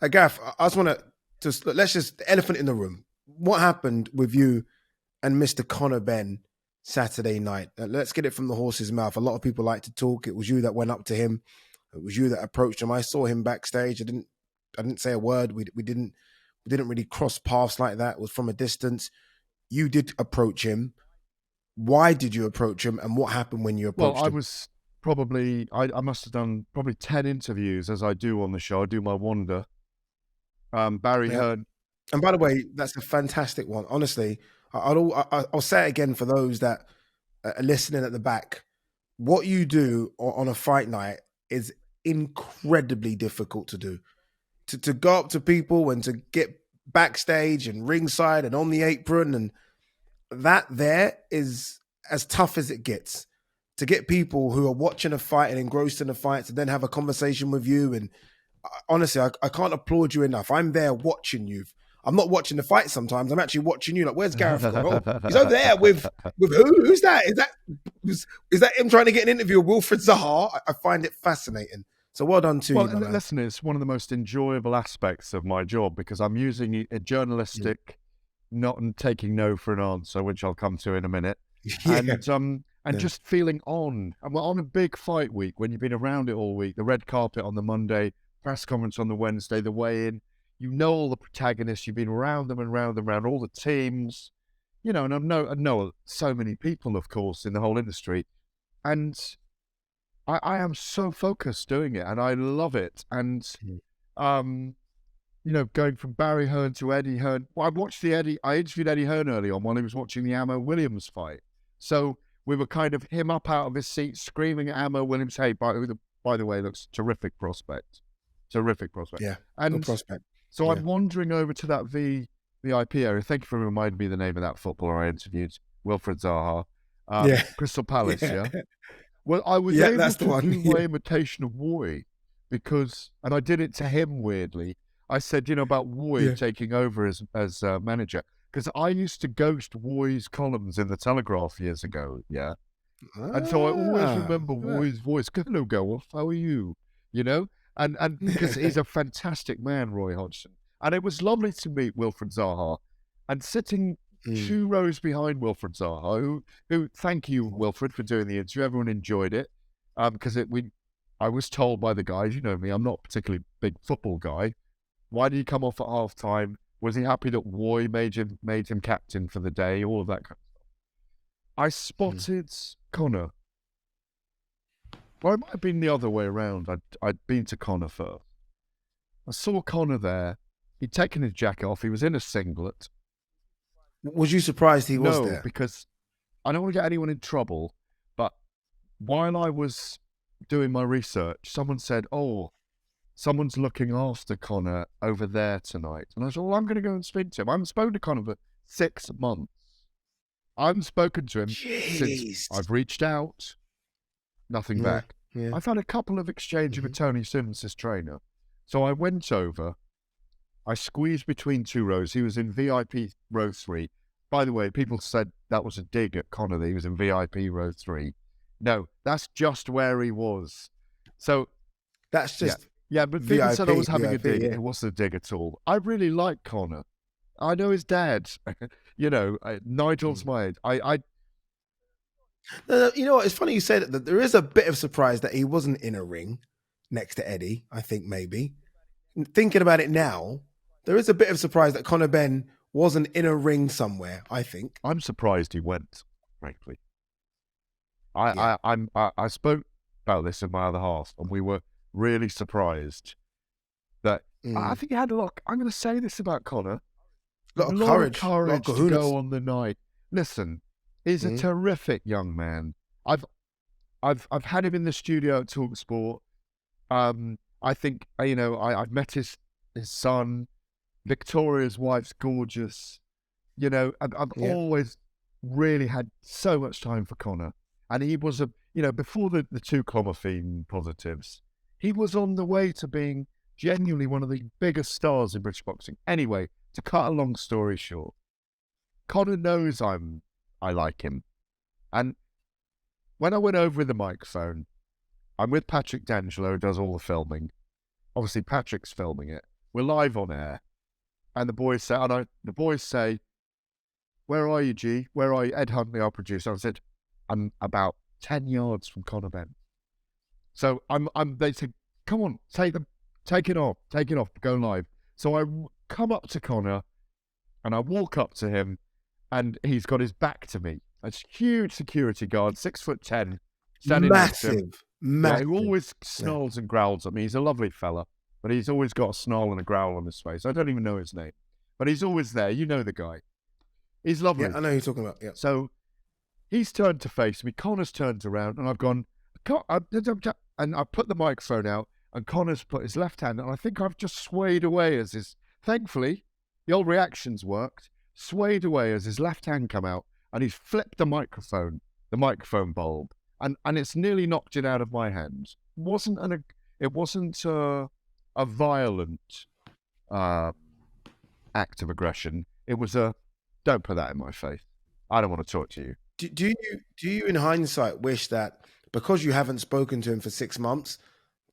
Gareth, I just want to let's just the elephant in the room. What happened with you and Mr. Conor Benn Saturday night? Let's get it from the horse's mouth. A lot of people like to talk. It was you that went up to him. It was you that approached him. I saw him backstage. I didn't say a word. We didn't really cross paths like that. It was from a distance. You did approach him. Why did you approach him, and what happened when you approached him? Well, I was probably, I must have done probably 10 interviews, as I do on the show. I do my wander. Barry Hearn. And by the way, that's a fantastic one. Honestly, I'll say it again for those that are listening at the back. What you do on a fight night is incredibly difficult to do. To go up to people and to get backstage and ringside and on the apron, and that there is as tough as it gets. To get people who are watching a fight and engrossed in a fight to then have a conversation with you. And honestly, I can't applaud you enough. I'm there watching you. I'm not watching the fight sometimes. I'm actually watching you. Like, where's Gareth gone? Oh, he's over there with who? Who's that? Is that him trying to get an interview with Wilfred Zaha? I find it fascinating. So well done to you. Well, listen, it's one of the most enjoyable aspects of my job because I'm using a journalistic, not taking no for an answer, which I'll come to in a minute. And just feeling on. And we're on a big fight week when you've been around it all week. The red carpet on the Monday, press conference on the Wednesday, the weigh-in. You know all the protagonists. You've been around them and around them, around all the teams. You know, and I know so many people, of course, in the whole industry. And I am so focused doing it, and I love it. And, you know, going from Barry Hearn to Eddie Hearn. Well, I interviewed Eddie Hearn early on while he was watching the Ammo Williams fight. So we were kind of him up out of his seat, screaming at Ammo Williams, hey, by the way, looks terrific prospect. Terrific prospect. Yeah, and good prospect. So I'm wandering over to that VIP area. Thank you for reminding me the name of that footballer I interviewed, Wilfred Zaha. Crystal Palace, yeah. Well, I was able to do my imitation of Woy because, and I did it to him weirdly. I said, you know, about Woy taking over as manager. Because I used to ghost Woy's columns in the Telegraph years ago, and so I always remember Woy's voice. Hello, Gareth, how are you? You know? And because he's a fantastic man, Roy Hodgson. And it was lovely to meet Wilfred Zaha. And sitting 2 rows behind Wilfred Zaha, who thank you, Wilfred, for doing the interview. Everyone enjoyed it. Because I was told by the guys, you know me, I'm not a particularly big football guy. Why did he come off at half-time? Was he happy that Woy made him captain for the day? All of that kind of stuff. I spotted Conor. Well, it might have been the other way around. I'd been to Conor first. I saw Conor there. He'd taken his jacket off. He was in a singlet. Was you surprised he was there? No, because I don't want to get anyone in trouble, but while I was doing my research, someone said, oh, someone's looking after Conor over there tonight. And I said, well, I'm going to go and speak to him. I haven't spoken to Conor for 6 months. I haven't spoken to him since I've reached out. Nothing back. Yeah. I've had a couple of exchanges with Tony Simmons, his trainer. So I went over. I squeezed between 2 rows. He was in VIP row 3. By the way, people said that was a dig at Conor that he was in VIP row 3. No, that's just where he was. So that's just... Yeah, but people said I was having a dig. It wasn't a dig at all. I really like Conor. I know his dad. You know, Nigel's my age. You know what? It's funny you said that there is a bit of surprise that he wasn't in a ring next to Eddie, I think maybe. Thinking about it now, there is a bit of surprise that Conor Benn wasn't in a ring somewhere, I think. I'm surprised he went, frankly. I spoke about this in my other half, and we were really surprised that I think he had a lot. I'm going to say this about Conor. A lot of courage to go on the night. Listen, he's a terrific young man. I've had him in the studio at talkSPORT. I think I've met his son. Victoria's wife's gorgeous. You know, I've always really had so much time for Conor, and he was before the 2 clomiphene positives, he was on the way to being genuinely one of the biggest stars in British boxing. Anyway, to cut a long story short, Conor knows I like him. And when I went over with the microphone, I'm with Patrick D'Angelo, who does all the filming. Obviously, Patrick's filming it. We're live on air. And the boys say, where are you, G? Where are you? Ed Huntley, our producer. I said, I'm about 10 yards from Conor Benn. So they said, come on, take it off, go live. So I come up to Conor and I walk up to him and he's got his back to me. A huge security guard, 6'10", standing next to him. Massive. He always snarls and growls at me. He's a lovely fella, but he's always got a snarl and a growl on his face. I don't even know his name, but he's always there. You know the guy. He's lovely. Yeah, I know who you're talking about. Yeah. So he's turned to face me. Conor's turned around, and I've gone, and I put the microphone out, and Conor's put his left hand, and I think I've just swayed away as his. Thankfully, the old reactions worked. Swayed away as his left hand come out, and he's flipped the microphone bulb, and it's nearly knocked it out of my hands. It wasn't a violent act of aggression. It was a, don't put that in my face. I don't want to talk to you. Do you in hindsight wish that because you haven't spoken to him for 6 months,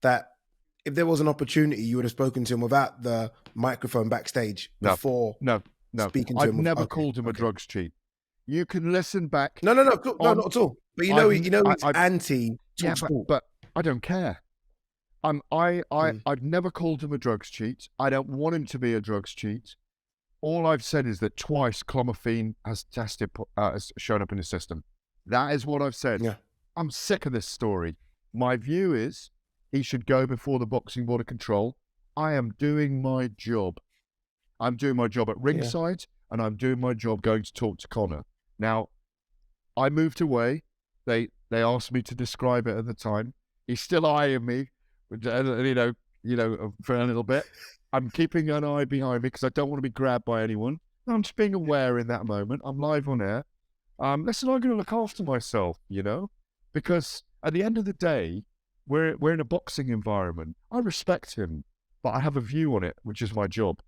that if there was an opportunity, you would have spoken to him without the microphone backstage before? No. Speaking to I've him. never called him a drugs cheat. You can listen back. No, not at all. But it's anti talkSPORT. But I don't care. I've never called him a drugs cheat. I don't want him to be a drugs cheat. All I've said is that twice clomiphene has shown up in his system. That is what I've said. Yeah. I'm sick of this story. My view is he should go before the Boxing Board of Control. I am doing my job. I'm doing my job at ringside, and I'm doing my job going to talk to Conor. Now, I moved away. They asked me to describe it at the time. He's still eyeing me, for a little bit. I'm keeping an eye behind me because I don't want to be grabbed by anyone. I'm just being aware in that moment. I'm live on air. Listen, I'm going to look after myself, because at the end of the day, we're in a boxing environment. I respect him, but I have a view on it, which is my job.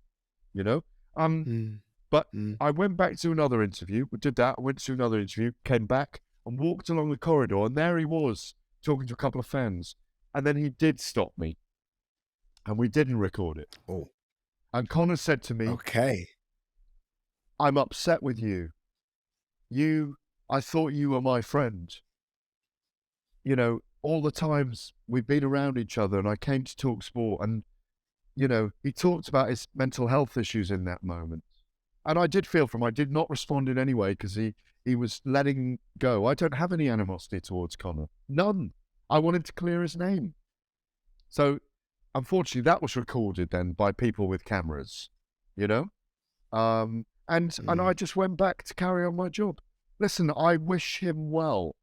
But I went back to another interview, went to another interview, came back and walked along the corridor, and there he was talking to a couple of fans. And then he did stop me, and we didn't record it. Oh. And Conor said to me, okay, I'm upset with you. I thought you were my friend. All the times we've been around each other, and I came to talkSPORT, and he talked about his mental health issues in that moment. And I did feel for him. I did not respond in any way because he was letting go. I don't have any animosity towards Conor. None. I wanted to clear his name. So, unfortunately, that was recorded then by people with cameras, And I just went back to carry on my job. Listen, I wish him well.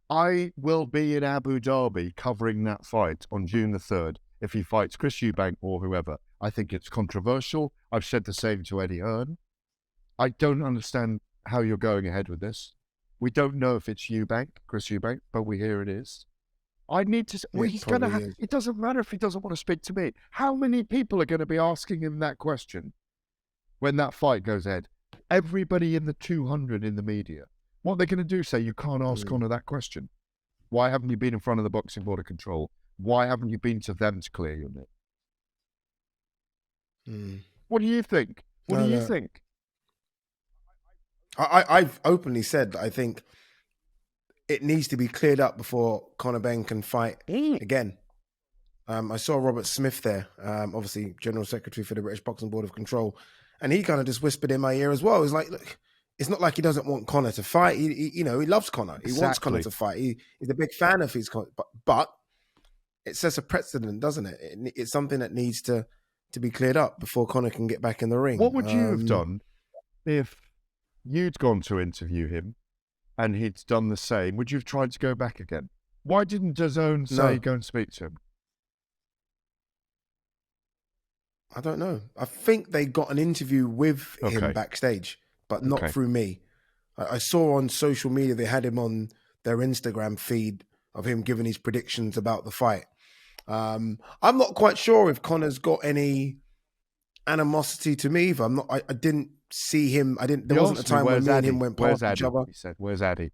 I will be in Abu Dhabi covering that fight on June the 3rd. If he fights Chris Eubank or whoever. I think it's controversial. I've said the same to Eddie Hearn. I don't understand how you're going ahead with this. We don't know if it's Chris Eubank, but we hear it is. I need to. Well, he's going to. It doesn't matter if he doesn't want to speak to me. How many people are going to be asking him that question when that fight goes ahead? Everybody in the 200 in the media. What are they going to do? Say you can't ask Conor that question. Why haven't you been in front of the Boxing Board of Control? Why haven't you been to them to clear your name? What do you think? What do you think? I've openly said that I think it needs to be cleared up before Conor Benn can fight again. I saw Robert Smith there, obviously General Secretary for the British Boxing Board of Control, and he kind of just whispered in my ear as well. He's like, look, it's not like he doesn't want Conor to fight. He loves Conor. He wants Conor to fight. He's a big fan of his, but it sets a precedent, doesn't it? It's something that needs to be cleared up before Conor can get back in the ring. What would you have done if you'd gone to interview him and he'd done the same? Would you have tried to go back again? Why didn't DAZN say go and speak to him? I don't know. I think they got an interview with him backstage, but not through me. I saw on social media they had him on their Instagram feed of him giving his predictions about the fight. I'm not quite sure if Conor's got any animosity to me either. I didn't see him. There wasn't a time when me and him went past each other. He said, "Where's Addy?"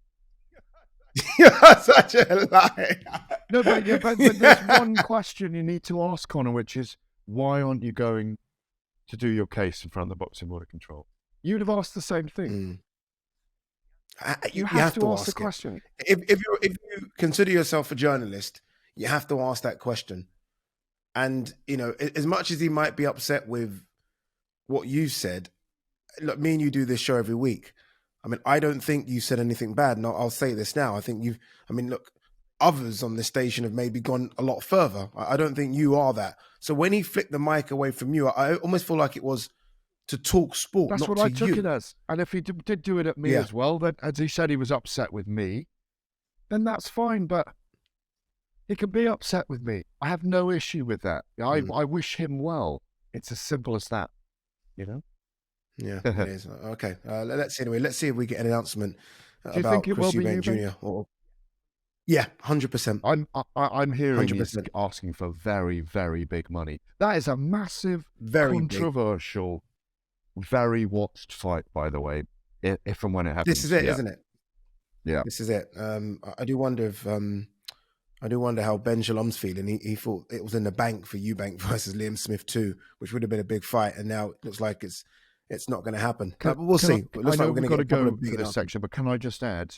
You're such a lie. No, but there's one question you need to ask Conor, which is, why aren't you going to do your case in front of the Boxing Board of Control, you'd have asked the same thing. You have to ask the question. If you consider yourself a journalist, you have to ask that question. And, you know, as much as he might be upset with what you said, look, me and you do this show every week. I mean, I don't think you said anything bad. And I'll say this now. I think look, others on this station have maybe gone a lot further. I don't think you are that. So when he flicked the mic away from you, I almost feel like it was to talk sport. That's not what to I took you. it as. And if he did do it at me as well, then as he said he was upset with me, then that's fine. But he can be upset with me. I have no issue with that. I wish him well. It's as simple as that, you know? Yeah, it is. Okay. Let's see if we get an announcement about Chris Eubank Jr. Yeah, 100%. I'm hearing 100%. He's asking for very, very big money. That is a massive, very controversial, very watched fight, by the way, if and when it happens. This is it, isn't it? Yeah. This is it. I do wonder if I do wonder how Ben Shalom's feeling. He thought it was in the bank for Eubank versus Liam Smith too, which would have been a big fight, and now it looks like it's not going to happen. But we'll see. It looks I know like we're we've got to go to to this section, but can I just add?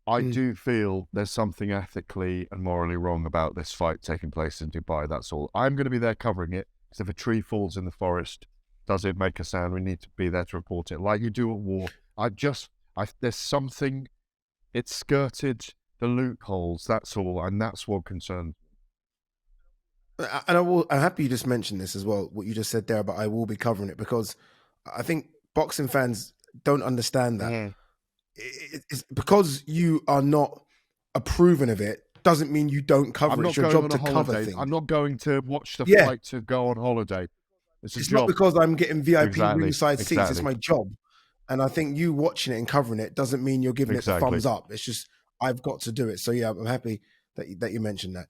I do feel there's something ethically and morally wrong about this fight taking place in Dubai. That's all. I'm going to be there covering it. So if a tree falls in the forest, does it make a sound? We need to be there to report it, like you do at war. There's something. It's skirted the loopholes. That's all, and that's what concerns me. And I'm happy you just mentioned this as well. What you just said there, but I will be covering it because I think boxing fans don't understand that. Yeah. It's because you are not approving of it doesn't mean you don't cover it. It's your job to cover things. I'm not going to watch the fight to go on holiday. It's not because I'm getting VIP ringside seats. It's my job. And I think you watching it and covering it doesn't mean you're giving it the thumbs up. It's just I've got to do it. So yeah, I'm happy that you mentioned that.